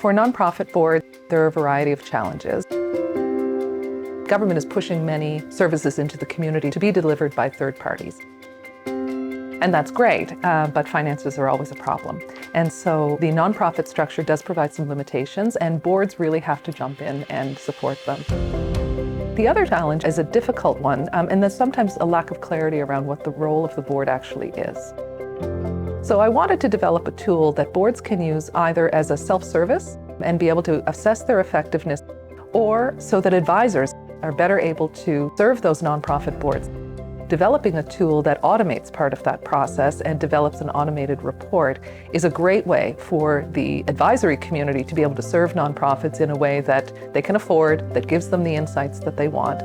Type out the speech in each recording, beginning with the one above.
For nonprofit boards, there are a variety of challenges. Government is pushing many services into the community to be delivered by third parties. And that's great, but finances are always a problem. And so the nonprofit structure does provide some limitations, and boards really have to jump in and support them. The other challenge is a difficult one, and there's sometimes a lack of clarity around what the role of the board actually is. So I wanted to develop a tool that boards can use either as a self-service and be able to assess their effectiveness, or so that advisors are better able to serve those nonprofit boards. Developing a tool that automates part of that process and develops an automated report is a great way for the advisory community to be able to serve nonprofits in a way that they can afford, that gives them the insights that they want.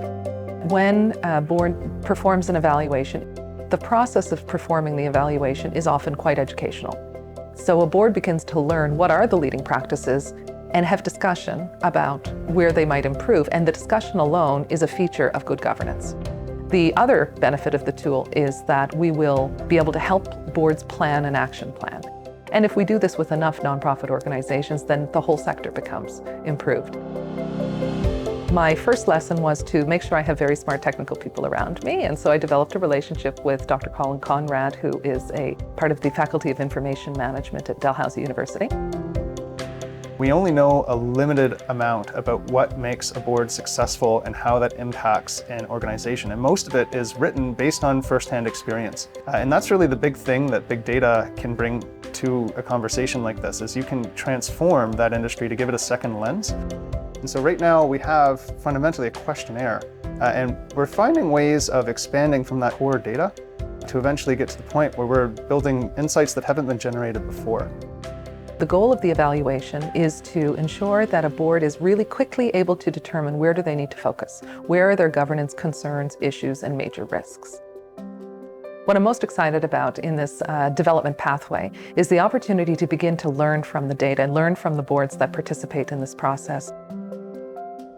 When a board performs an evaluation, the process of performing the evaluation is often quite educational. So a board begins to learn what are the leading practices and have discussion about where they might improve, and the discussion alone is a feature of good governance. The other benefit of the tool is that we will be able to help boards plan an action plan. And if we do this with enough nonprofit organizations, then the whole sector becomes improved. My first lesson was to make sure I have very smart technical people around me, and so I developed a relationship with Dr. Colin Conrad, who is a part of the Faculty of Information Management at Dalhousie University. We only know a limited amount about what makes a board successful and how that impacts an organization. And most of it is written based on firsthand experience. And that's really the big thing that big data can bring to a conversation like this, is you can transform that industry to give it a second lens. And so right now we have fundamentally a questionnaire, and we're finding ways of expanding from that core data to eventually get to the point where we're building insights that haven't been generated before. The goal of the evaluation is to ensure that a board is really quickly able to determine where do they need to focus, where are their governance concerns, issues, and major risks. What I'm most excited about in this development pathway is the opportunity to begin to learn from the data and learn from the boards that participate in this process.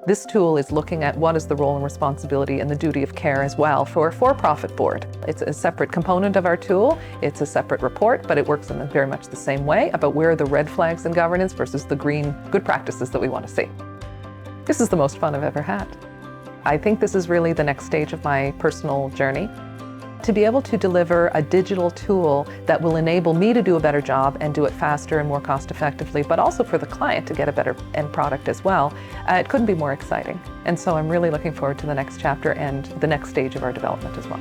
This tool is looking at what is the role and responsibility and the duty of care as well for a for-profit board. It's a separate component of our tool, it's a separate report, but it works in very much the same way about where are the red flags in governance versus the green good practices that we want to see. This is the most fun I've ever had. I think this is really the next stage of my personal journey. To be able to deliver a digital tool that will enable me to do a better job and do it faster and more cost effectively, but also for the client to get a better end product as well, it couldn't be more exciting. And so I'm really looking forward to the next chapter and the next stage of our development as well.